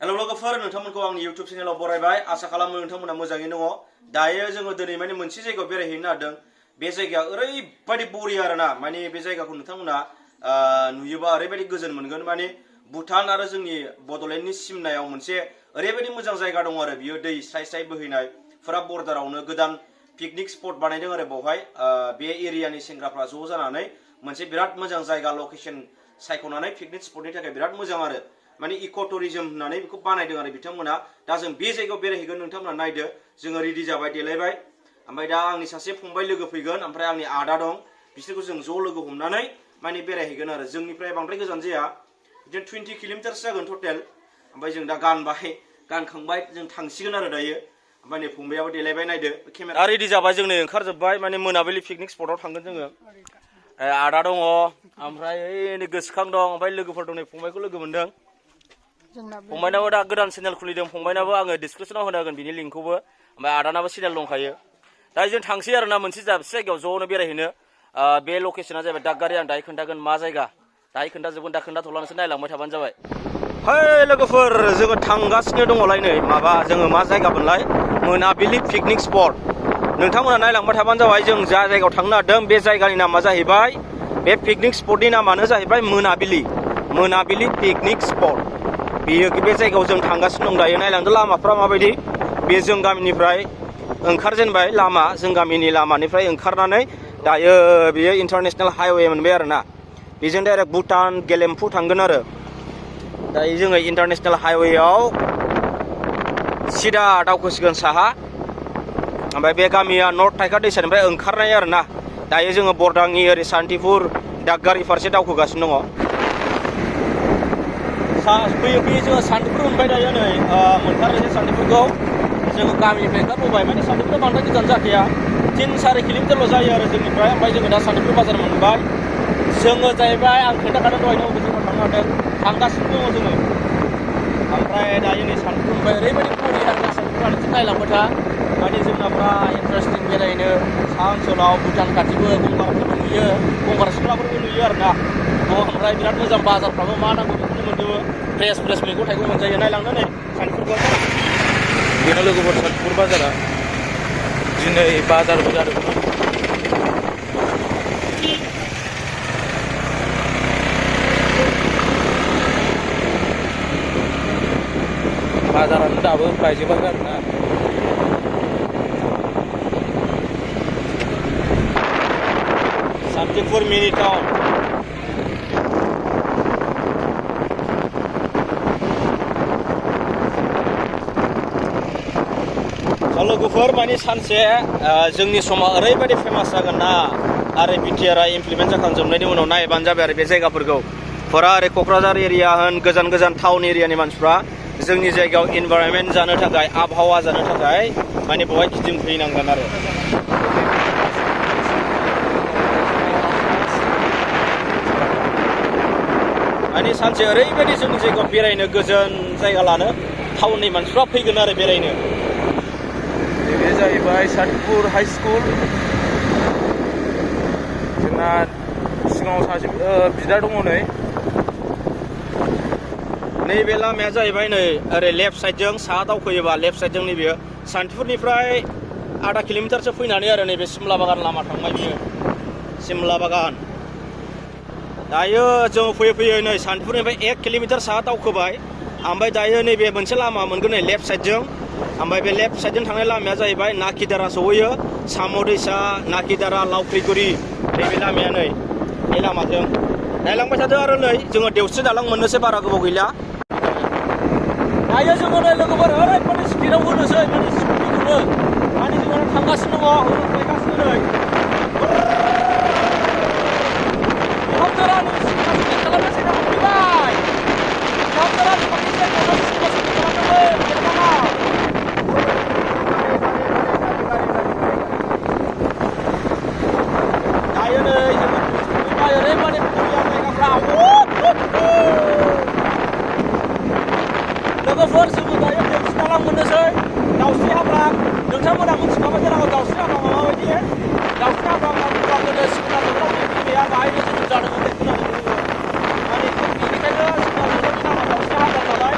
hello लोगोफोर नोंथांमोनखौ आंनि YouTube चेनेलाव बरायबाय आसा खालामो नोंथांमोना मोजाङै दङ दायो जोङो दिनै माने मोनसे जायगायाव बेरायहैनो नागिरदों बे जायगाया ओरैबायदि बरिया आरोना माने बे जायगाखौ नोंथांमोना नुयोबा ओरैबायदि गोजोन मोनगोन माने भुटान आरो जोंनि बड'लेण्डनि सिमनायाव मोनसे ओरैबायदि मोजां जायगा दङ आरो बियो दै स्राय स्राय बोहैनाय फुरा बर्डारावनो गोदान पिकनिक स्पट बानायदों आरो बेवहाय बे एरियानि सेंग्राफ्रा ज' जानानै मोनसे बिराद मोजां जायगा लकेशन सायख'नानै पिकनिक स्पटनि थाखाय बिराद मोजां आरो माने इको टुरिज्म होननानै बेखौ बानायदों आरो बिथांमोना दा जों बे जायगायाव बेरायहैगोन नोंथांमोना नायदो जोङो रेडि जाबाय देलायबाय ओमफ्राय दा आंनि सासे फंबाय लोगो फैगोन ओमफ्राय आंनि आदा दं बिसोरखौ जों ज' लोगो हमनानै माने बेरायहैगोन आरो जोंनिफ्राय बांद्राय गोजान जाया बिदिनो 20 किल'मिटारसो जागोन टटेल ओमफ्राय जों दा गानखांबाय जों थांसिगोन आरो दायो ओमफ्राय नै फंबायाबो देलायबाय नायदो केमेरा रेडि जाबाय जों नै ओंखारजोब्बाय माने मोनाबिलि पिकनिक स्पटआव थांगोन जोङो आदा दङ ओमफ्राय ओइ गोसोखां दं ओमफ्राय लोगोफोर दं नै फंबायखौ लोगो मोनदों फंबायनाबो दा गोदान चेनेल खुलिदों फंबायनाबो आङो डिसक्रिपसनाव होना होगोन बिनि लिंकखौबो ओमफ्राय आदानाबो चेनेल दंखायो दा जों थांसै आरोना मोनसे जायगायाव ज'नो बेरायहैनो बे लकेशना जाबाय दागगारि आं दायो खोन्थागोन मा जायगा दायो खोन्थाजोबगोन दा खोन्थाथ'ला नोंसोर नायलांबाय थाबानो जाबाय है लोगोफोर जोङो थांगासिनो दङलाय नै माबा जोङो मा जायगा मोनलाय मोनाबिलि पिकनिक स्पट नोंथांमोना नायलांबाय थाबानो जाबाय जों जा जायगायाव थांनो नागिरदों बे जायगानि नामा जाहैबाय बे पिकनिक स्पटनि नामानो जाहैबाय मोनाबिलि पिकनिक स्पट बेयो बे जायगायाव जों थांगासिनो दं दायो नायलांदो लामाफ्रा माबायदि बे जों गामिनिफ्राय ओंखारजेनबाय लामा जों गामिनि लामानिफ्राय ओंखारनानै दायो बेयो इन्टारनेशनेल हाइवे मोनबाय आरोना बेजों डाइरेक्ट भुटान गेलेम्फु थांगोन आरो दायो जोङो इन्टारनेशनेल हाइवेआव सिदा दावखोसिगोन साहा ओमफ्राय बे गामिया नर्थ टाइका दैसानिफ्राय ओंखारनाय आरोना दायो जोङो बरदांनि ओरै सान्तिपुर दागगारि फारसे दावखोगासिनो दङ फैयै फैयै जोङो सान्तिपुर मोनबाय दायो नै मोनथारनोसै सान्तिपुरखौ जोङो गामिनिफ्राय ओंखारबोबाय माने सान्तिपुरा बांद्राय गोजान जाखाया 3-4 किल'मिटारल' जायो आरो जोंनिफ्राय ओमफ्राय जोङो दा सान्तिपुर बाजार मोनबाय जोङो जाहैबाय आं खोन्थाखादों दहायनो अबे जायगायाव थांनो हादों थांगासिनो दङ जोङो ओमफ्राय दायो नै सान्तिपुर मोनबाय ओरैबायदि बरिया आरोना सान्तिपुरा नोंसोर नायलांबाय था माने जोंना फुरा इन्टारेस्टिं बेरायनो सा ओनसोलाव भुटान खाथिबो गंगारफोरबो नुयो गंगार सिख्लाफोरबो नुयो आरोना ओमफ्राय बिराद मोजां बाजारफ्राबो मा नांगौ बेखौनो मोनजोबो फ्रेस मैगं थाइगं मोनजायो नायलांनो नै सान्तिपुर बाजार बेनो लोगोफोर सान्तिपुर बाजारा दिनै बाजारबो जादोंमोन बाजारानो दाबो बायजोबाखै आरोना सान्तिपुर मिनि टाउन लोगोफोर माने सानसे जोंनि समा ओरैबायदि फेमास जागोन ना आरो बिटिआरआ इमप्लिमेन्ट जाखांजोबनायनि उनाव नायबानो जाबाय आरो बे जायगाफोरखौ फुरा ओरै क'क्राझार एरिया होन गोजान गोजान टाउन एरियानि मानसिफ्रा जोंनि जायगायाव इनभाइरनमेन्ट जानो थाखाय आबहावा जानो थाखाय माने बेवहाय गिदिंफैनांगोन आरो माने सानसे ओरैबायदि जोंनि जायगायाव बेरायनो गोजोन जायगा लानो टाउननि मानसिफ्रा फैगोन आरो बेरायनो बे जाहैबाय सान्तिपुर हाई स्कुल जोंना सिगाङाव सासे बिदा दङ नैबे लामाया जाहैबाय नै ओरै लेफ्ट साइडजों साहा दावखोयोबा लेफ्ट साइडजों नैबे सान्तिपुरनिफ्राय आधा किल'मिटारसो फैनानै आरो नैबे सिमला बागान लामा थांबाय बियो सिमला बागान दायो जों फैयै फैयै नै सान्तिपुरनिफ्राय 1 किल'मिटार साहा दावखोबाय ओमफ्राय दायो नैबे मोनसे लामा मोनगोन नै लेफ्ट साइडजों ओमफ्राय बे लेफ्ट साइडजों थांनाय लामाया जाहैबाय नाकिदारा सहैयो साम' दैसा नाकिदारा लावख्रिगुरि नैबे लामाया नै बे लामाजों नायलांबाय थादो आरो नै जोङो देवस्रि दालां मोननोसै बारा गोबाव गैला दायो जोङो नै लोगोफोर ओरैबायदि स्पिडआव होनोसै माने स्पिडखौनो माने जोङो थांगासिनो दङ फैगासिनो नै लोगोफोर जोङो दायो देवस्रि दालां मोननोसै दावस्रि हाब्रा नोंथांमोना मिथिखाबाय जानांगौ दावस्रि हाब्रा माबायदि दावस्रि हाब्रा होनना बुङोब्ला गोदो सिमला जोहोलावनि बिमाया बाहायनो जोनोम जादोंमोन होननानै बुङो माने बेनिखायनो सिमला जोहोलावनि नामा दावस्रि हाब्रा नालाय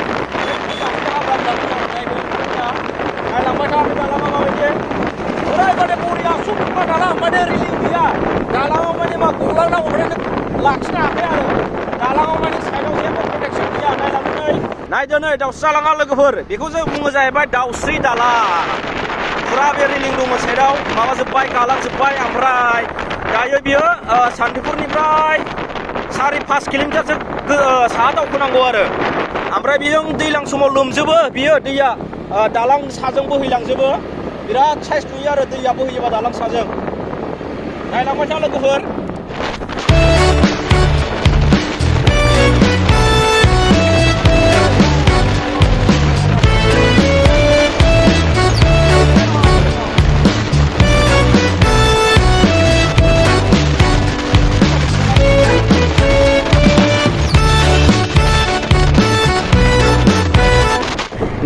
नायदो नै दाउस्रि दालाङा लोगोफोर बेखौ जों बुङो जाहैबाय दाउस्रि दालां फुरा बे रेलिं दंमोन साइडआव माबाजोब्बाय गालांजोब्बाय ओमफ्राय दायो बियो सान्तिपुरनिफ्राय 4-5 किल'मिटारसो साहा दावखोनांगौ आरो ओमफ्राय बेजों दैज्लां समाव लोमजोबो बियो दैया दालां साजों बोहैलांजोबो बिराद साइज नुयो आरो दैया बोहैयोबा दालां साजों नायलांबाय था लोगोफोर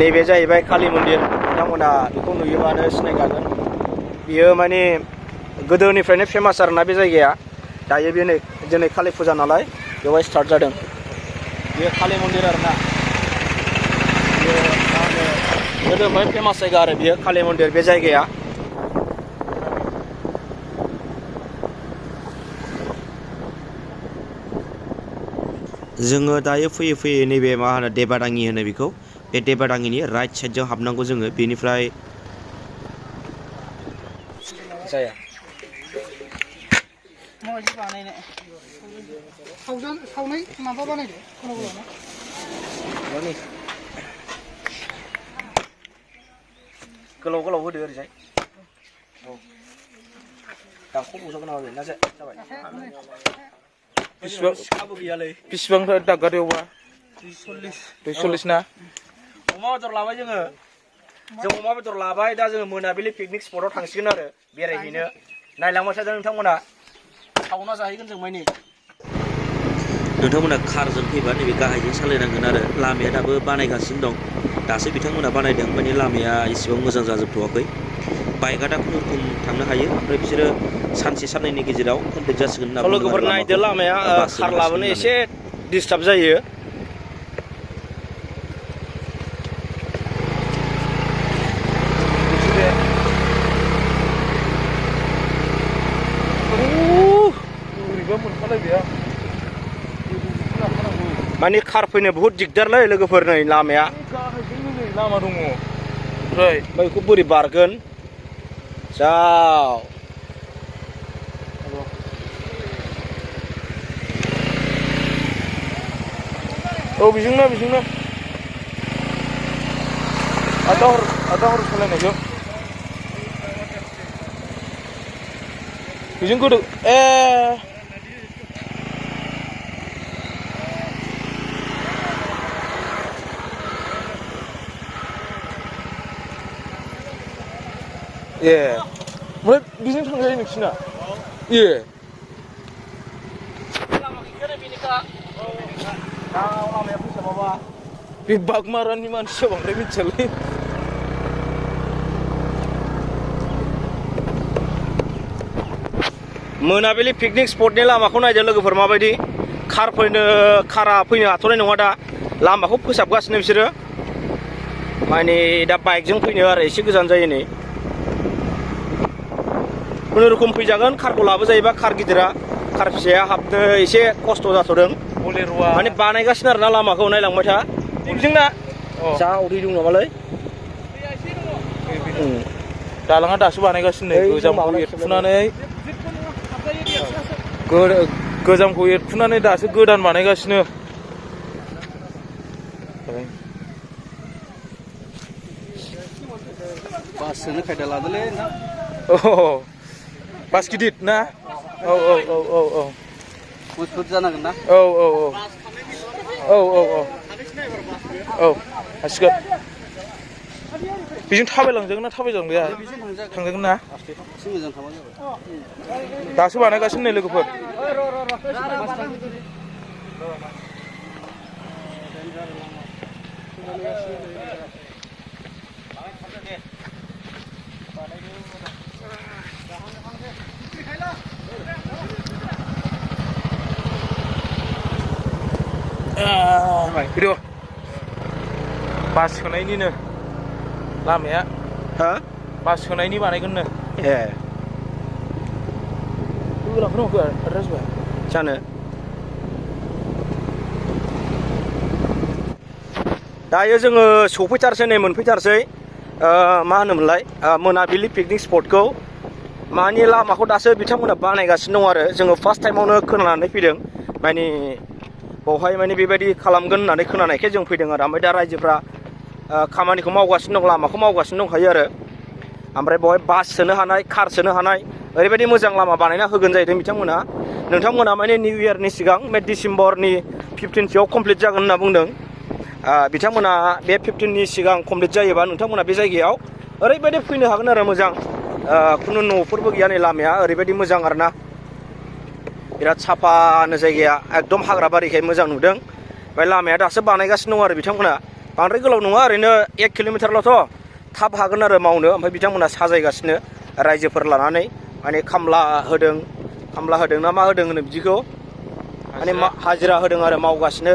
नैबे जाहैबाय कालि मन्दिर नोंथांमोना बेखौ नुयोबानो सिनायखागोन बियो माने गोदोनिफ्रायनो फेमास आरोना बे जायगाया दायो बे नै दिनै कालि फुजा नालाय बेवहाय स्टार्ट जादों बेयो कालि मन्दिर आरोना गोदोनिफ्राय फेमास जायगा आरो बियो कालि मन्दिर बे जायगाया जोङो दायो फैयै फैयै नैबे मा होनो देबादाङि होनो बेखौ बे देबादाङिनि राइट साइडजों हाबनांगौ जोङो बेनिफ्राय जाया माबायदि बानायनाय सावनाय माबा बानायदो गोलाव गोलाव होदो ओरैजाय औ दाखौ बजागोन नामा बे ना जाबाय बिसिबां गैयालै बिसिबां दागगारियावबा 240 ना अमा बेदर लाबाय जों अमा बेदर लाबाय दा जोङो मोनाबिलि पिकनिक स्पटआव थांसिगोन आरो बेरायहैनो नायलांबाय थादों नोंथांमोना सावना जाहैगोन जों मानि नोंथांमोना कारजों फैबा नैबे गाहायजों सालायनांगोन आरो लामाया दाबो बानायगासिनो दं दासो बिथांमोना बानायदों माने लामाया एसेबां मोजां जाजोबथ'वाखै बाइकआ दा खुनुरुखुम थांनो हायो ओमफ्राय बिसोरो सानसे साननैनि गेजेराव कमप्लिट जासिगोन होनना बुंदों लोगोफोर नायदो लामाया कार लाबोनो एसे डिस्टार्ब जायो माने कार फैनो बहुत दिगदारलै लोगोफोर नै लामाया लामा दङ ओमफ्राय बेखौ बोरै बारगोन जाव औ बेजोंनो आदा हर सालायनायजों बेजों गोदो ओमफ्राय बेजों थांजायो नोंसिना लामाया फैसा माबा बे बागमारानि मानसिया बांद्राय मिथियालै मोनाबिलि पिकनिक स्पटनि लामाखौ नायदो लोगोफोर माबायदि कारा फैनो हाथ'नाय नङा दा लामाखौ फोसाबगासिनो बिसोरो माने दा बाइकजों फैनो आरो एसे गोजान जायो नै खुनुरुखुम फैजागोन कारखौ लाबोजायोबा कार गिदिरा कार फिसाया हाबनो एसे खस्थ' जाथ'दों माने बानायगासिनो आरोना लामाखौ नायलांबाय था बेजोंना जा उदै दं नामालै दालाङा दासो बानायगासिनो गोजामखौ एरफुनानै दासो गोदान बानायगासिनो बासजोंनो खायदा लादोलै बास गिदिर ना औ बुट जानांगोन ना औ हासिगोन बेजों थाबायलांजागोन ना थाबायलांजाया थांजागोन ना दासो बानायगासिनो नै लोगोफोर भिडिअ बास सोनायनिनो लामाया बास सोनायनि बानायगोननो जानो दायो जोङो सफैथारसै नै मोनफैथारसै मा होनोमोनलाय मोनाबिलि पिकनिक स्पटखौ मानि लामाखौ दासो बिथांमोना बानायगासिनो दं आरो जोङो फार्स्ट टाइमावनो खोनानानै फैदों माने बावहाय माने बेबायदि खालामगोन होननानै खोनानायखाय जों फैदों आरो ओमफ्राय दा रायजोफ्रा खामानिखौ मावगासिनो दं लामाखौ मावगासिनो दंखायो आरो ओमफ्राय बावहाय बास सोनो हानाय कार सोनो हानाय ओरैबायदि मोजां लामा बानायना होगोन जाहैदों नोंथांमोना माने निउ इयारनि सिगां बे डिसेम्बरनि 15सोआव कमप्लिट जागोन होनना बुंदों बिथांमोना बे 15नि सिगां कमप्लिट जायोबा नोंथांमोना बे जायगायाव ओरैबायदि फैनो हागोन आरो मोजां खुनु न'फोरबो गैया नै लामाया ओरैबायदि मोजां आरोना बिराद साफानो जायगाया एकदम हाग्रा बारिखाय मोजां नुदों ओमफ्राय लामाया दासो बानायगासिनो दं आरो बिथांमोना बांद्राय गोलाव नङा ओरैनो 1 किल'मिटारल'थ' थाब हागोन आरो मावनो ओमफ्राय बिथांमोना साजायगासिनो रायजोफोर लानानै माने खामला होदों ना मा होदों होनो बिदिखौ माने हाजिरा होदों आरो मावगासिनो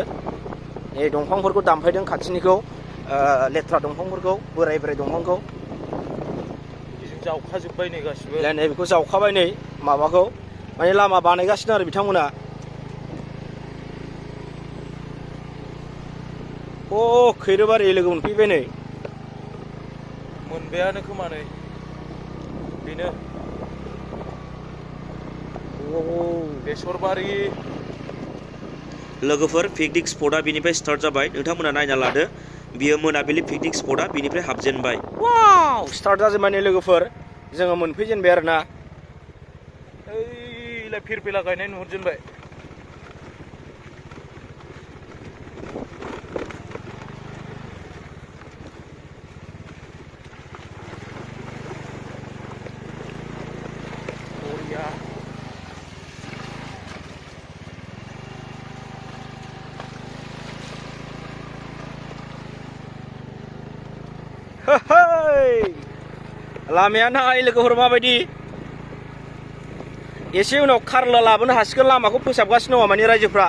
नै दंफांफोरखौ दानफायदों खाथिनिखौ लेथ्रा दंफांफोरखौ बोराय दंफांखौ जावखाजोब्बाय नै गासिबो नै बेखौ जावखाबाय नै माबाखौ माने लामा बानायगासिनो आरो बिथांमोना खैरोबारि लोगो मोनफैबाय नै मोनबायानो खोमा नै बेनो बेसरबारि लोगोफोर पिकनिक स्पटआ बेनिफ्राय स्टार्ट जाबाय नोंथांमोना नायना लादो बियो मोनाबिलि पिकनिक स्पटआ बेनिफ्राय हाबजेनबाय वाव स्टार्ट जाजोब्बाय नै लोगोफोर जोङो मोनफैजेनबाय आरो ना ओइलाय फिरफिला गायनाय नुहुरजेनबाय लामाया नाय लोगोफोर माबायदि एसे उनाव खारला लाबोनो हासिगोन लामाखौ फोसाबगासिनो दङ माने रायजोफ्रा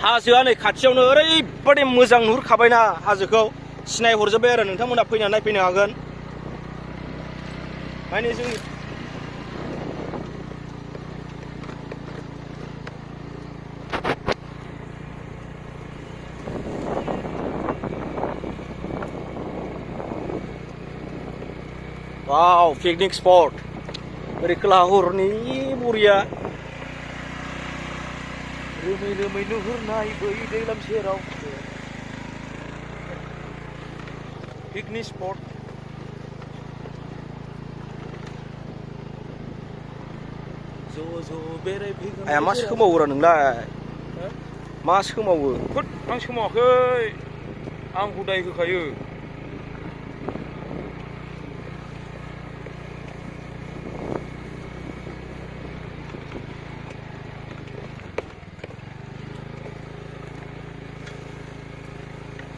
हाजोआ नै खाथियावनो ओरैबायदि मोजां नुहुरखाबायना हाजोखौ सिनायहरजोब्बाय आरो नोंथांमोना फैनानै नायफैनो हागोन माने जोंनि वाव पिकनिक स्पट ओरै खोलाहरनि बरिया रोमै नुहुरनाय बै दैलाम सेराव पिकनिक स्पट ज' बेरायफैगोन मा सोमावोरा नोंलाय मा सोमावो आं सोमावाखै आं हुदाय होखायो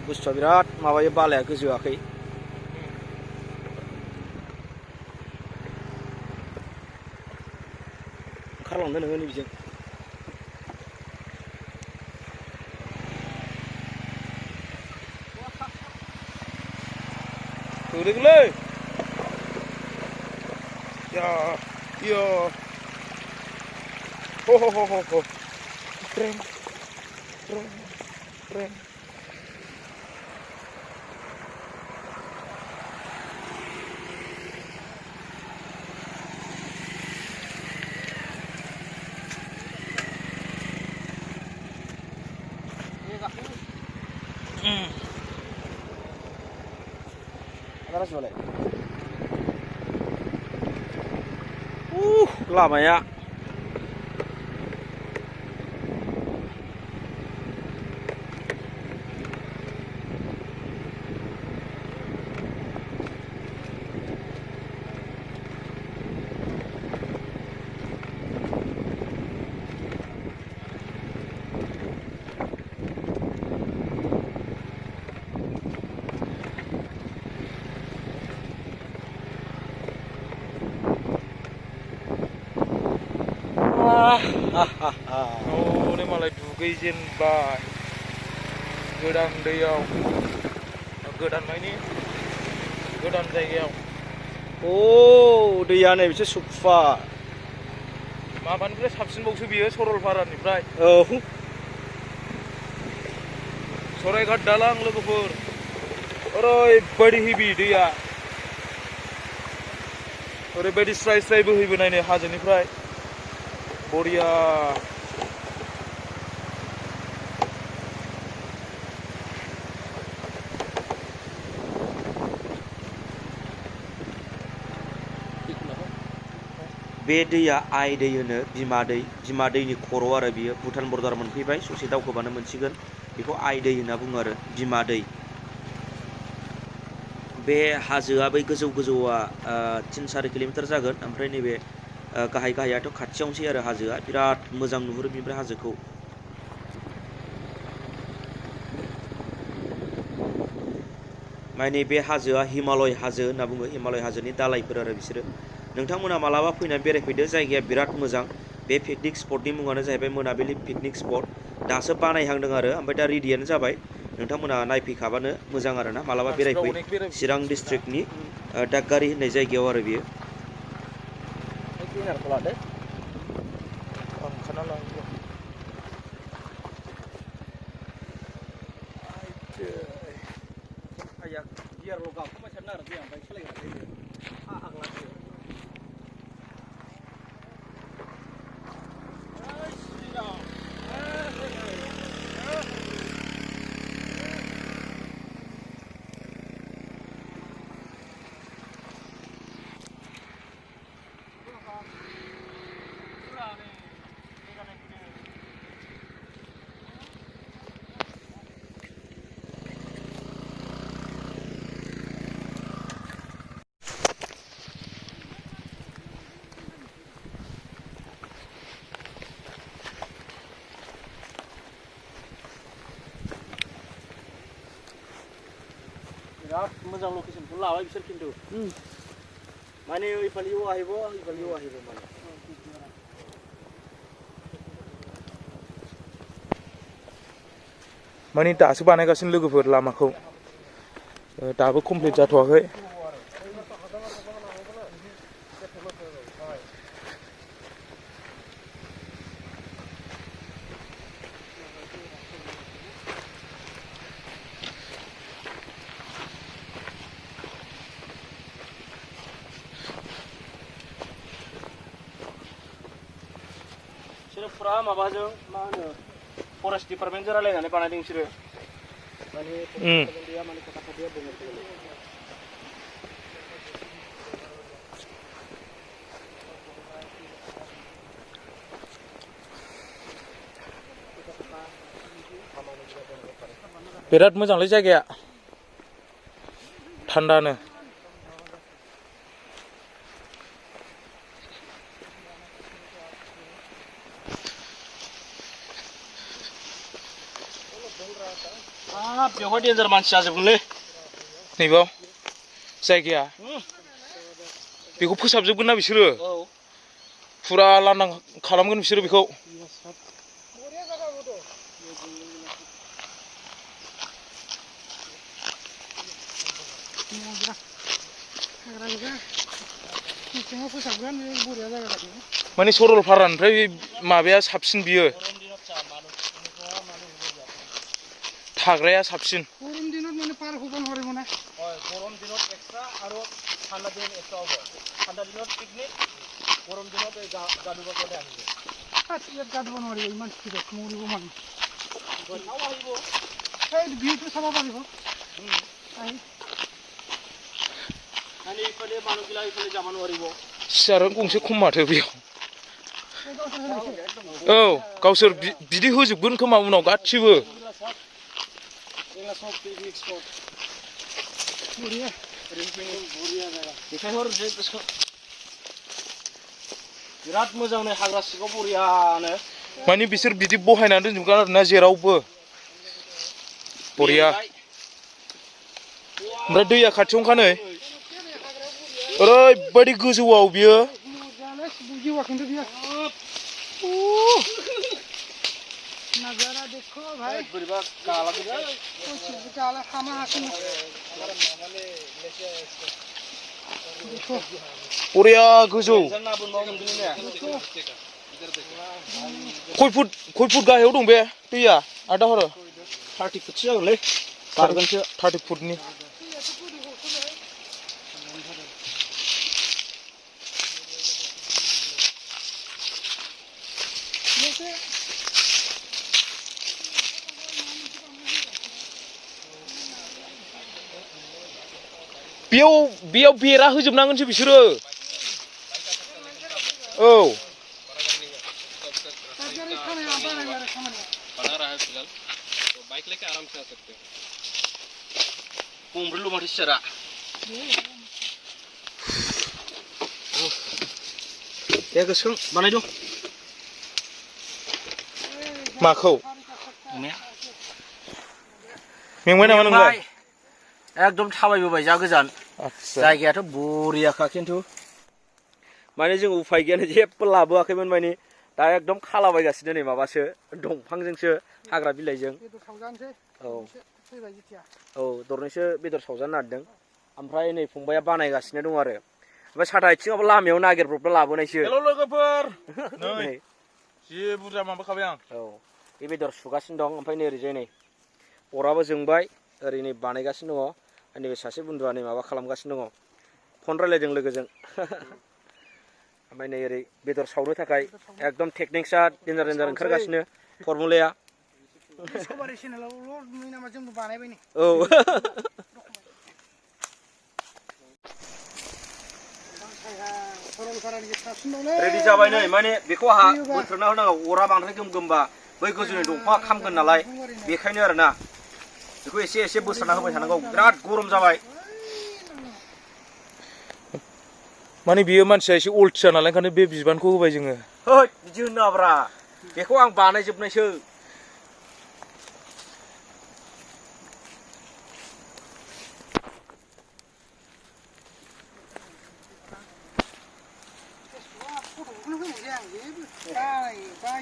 बुस्थुआ बिराद माबायो बालाया गोजोआखै ओंखारलांदो नोङो नैबिजों होदोंलै या हो ट्रेन लामाया हनै मालाय दुगैजेनबाय गोदान दैयाव गोदान मानि गोदान जायगायाव दैया नै बिसोर सुफा माबानिफ्राय साबसिनबावसो बियो सरलपारानिफ्राय सरायघाट दालां लोगोफोर ओरैबायदि हेभि दैया ओरैबायदि स्राय स्राय बोहैबोनायनो हाजोनिफ्राय बरिया बे दैया आइ दै होनो बिमा दैनि खर' आरो बियो भुटान बर्डार मोनफैबाय ससे दावखोबानो मोनसिगोन बेखौ आइ दै होनना बुङो आरो बिमा दै बे हाजोआ बै गोजौआ 3-4 किल'मिटार जागोन ओमफ्राय नैबे गाहायाथ' खाथियावनोसै आरो हाजोआ बिराद मोजां नुहुरो बेनिफ्राय हाजोखौ माने बे हाजोआ हिमालय हाजो होनना बुङो हिमालय हाजोनि दालायफोर आरो बिसोरो नोंथांमोना मालाबा फैनानै बेरायफैदो जायगाया बिराद मोजां बे पिकनिक स्पटनि मुङानो जाहैबाय मोनाबिलि पिकनिक स्पट दासो बानायहांदों आरो ओमफ्राय दा रेडियानो जाबाय नोंथांमोना नायफैखाबानो मोजां आरो ना मालाबा बेरायफै चिरां डिस्ट्रिक्टनि दागगारि होननाय जायगायाव आरो बियो बिराद मोजां लकेसनखौ लाबाय बिसोर खिन्थु माने इफाल इउ आहिब माने माने दासो बानायगासिनो लोगोफोर लामाखौ दाबो कमप्लिट जाथ'वाखै बिसोरो फुरा माबाजों मा होनो फरेस्ट डिपार्टमेन्टजों रायलायनानै बानायदों बिसोरो माने माने खोथा बिराद मोजांलै जायगाया थान्दानो बेवहाय डेन्जार मानसि जाजोबगोनलै नैबाव जायगाया बेखौ फोसाबजोबगोन ना बिसोरो फुरा लांदां खालामगोन बिसोरो बेखौ माने सरलपारानिफ्राय माबाया साबसिन बियो थाग्राया साबसिन गरम दिनाव माने पार्कखौ बनहरिब ना गरम दिनाव एक्सट्रा आरो ঠান্ডা দিনত एक्सट्रा হ'ব ঠান্ডা দিনত পিকনিক गरम दिनाव बे गादुबा गदे আহিব ইয়াত গাদুব নোৱাৰিব ইমান স্পিডত মৰিব মানুহ গছাও আহিব এই ভিউটো চাব পাৰিব আহি आणि इफाले मानुगिला इफाले जामा নোৱাৰিব सियारानो गंसे खम माथो बेयाव औ गावसोर बिदि होजोबगोन खोमा उनाव गासिबो बिराद मोजां नै हाग्रा सिङाव बरियानो माने बिसोर बिदि बहायनानै दोनजोबगोन आरोना जेरावबो बरिया ओमफ्राय दैया खाथियावनोखा नै ओरैबायदि गोजौआव बियो नजारा देखो भाई काला काला खामा हासिन बरिया गोजौ खय फुट गाहायाव दं बे दैया आदा हरो 30 फुटसो जागोनलै बारगोनसो 30 फुटनि बेयाव बेरा होजोबनांगोनसो बिसोरो औ गंब्रैल' माथो सियारा दे गोसोखां बानायदो माखौ मेंबाय नामा नोंलाय एकदम थाबायबोबाय जा गोजान जायगायाथ' बरियाखा खिन्थु माने जों उफाय गैयानो जेबो लाबोआखैमोन माने दा एकदम खालाबायगासिनो नै माबासो दंफांजोंसो हाग्रा बिलाइजों औ दरनैसो बेदर सावजानो नागिरदों ओमफ्राय नै फंबाया बानायगासिनो दं आरो ओमफ्राय साथा आथिङाबो लामायाव नागिरब्रबना लाबोनायसो हेल' लोगोफोर नै जि बुरजा माबाखाबाय आं औ बे बेदर सुगासिनो दं ओमफ्राय नै ओरैजाय नै अराबो जोंबाय ओरै नै बानायगासिनो दङ नैबे सासे बुन्दुआ नै माबा खालामगासिनो दङ फन रायलायदों लोगोजों ओमफ्राय नै ओरै बेदर सावनो थाखाय एकदम टेकनिक्सआ डेन्जार डेन्जार ओंखारगासिनो फर्मुलाया औ रेडि जाबाय नै माने बेखौ आहा बोथ्रोदना होनांगौ अरा बांद्राय गोमगोमबा बै गोजौनि दंफाङा खामगोन नालाय बेखायनो आरोना बेखौ एसे एसे बोस्राना होबाय थानांगौ बिराद गरम जाबाय माने बियो मानसिया एसे अलथिया नालाय ओंखायनो बे बिबानखौ होबाय जोङो होद बिदि होनाब्रा बेखौ आं बानायजोबनायसो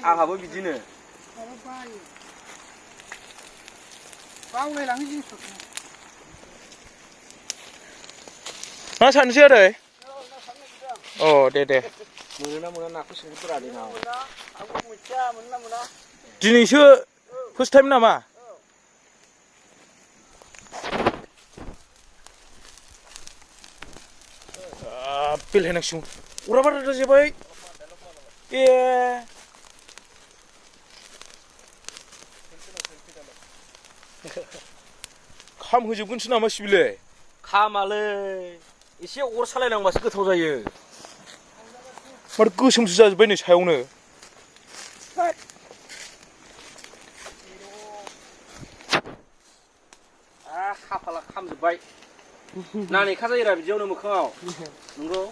आंहाबो बिदिनो मा सानसै आरो अ दे मोनोना मोना नाखौ सोंहरदोरा बेनाव दिनैसो फार्स्ट टाइम नामा बेलहायनांसिगौ अरा बारा जाबाय ए खाम होजोबगोनसो नामा सिबिले खामालै एसे अर सालायनांबासो गोथाव जायो माथो गोसोमसो जाजोब्बाय नै सायावनो खाफाला खामजोब्बाय नानेखा जायोरा बिदियावनो मोखाङाव नंगौ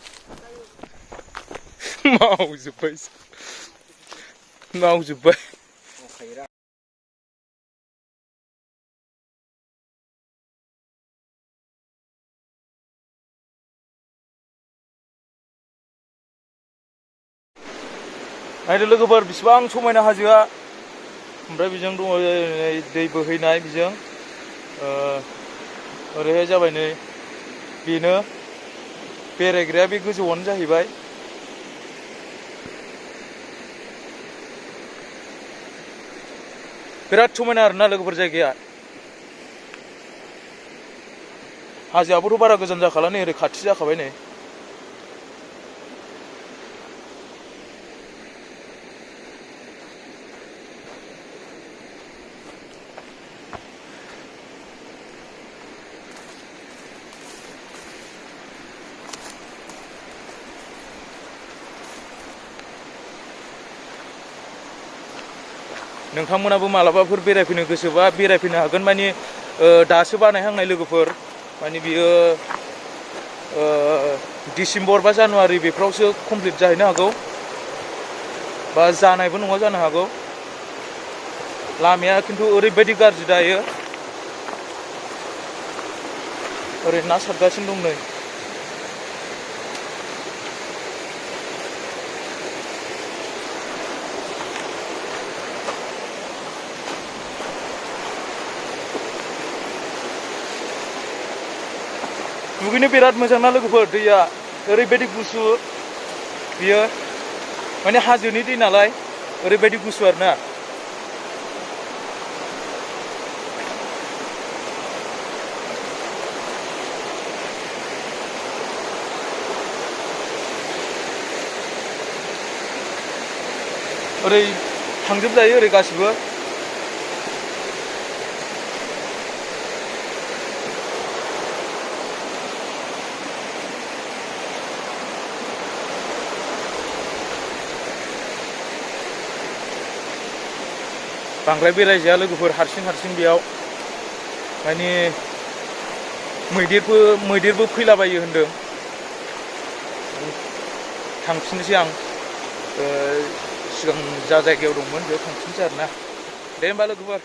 मावजोब्बाय नायदो लोगोफोर बिसिबां समायना हाजोआ ओमफ्राय बेजों दङ दै बोहैनाय बेजों ओरैहाय जाबाय नै बेनो बेरायग्राया बे गोजौआनो जाहैबाय बिराद समायना आरोना लोगोफोर जायगाया हाजोआबोथ' बारा गोजान जाखाला नै ओरै खाथि जाखाबाय नै नोंथांमोनाबो मालाबाफोर बेरायफैनो गोसोबा बेरायफैनो हागोन माने दासो बानायहांनाय लोगोफोर माने बियो डिसेम्बर बा जानुवारि बेफ्रावसो कमप्लिट जाहैनो हागौ बा जानायबो नङा जानो हागौ लामाया खिन्थु ओरैबायदि गाज्रि दायो ओरै ना सारगासिनो दं नै दुगैनो बिराद मोजां ना लोगोफोर दैया ओरैबायदि गुसु बियो माने हाजोनि दै नालाय ओरैबायदि गुसु आरोना ओरै थांजोबजायो ओरै गासिबो बांद्राय बेरायजाया लोगोफोर हारसिं बेयाव माने मैदेरबो फैलाबायो होनदों थांफिननोसै आं सिगां जा जायगायाव दंमोन बेयाव थांफिननोसै आरोना दे होमबा लोगोफोर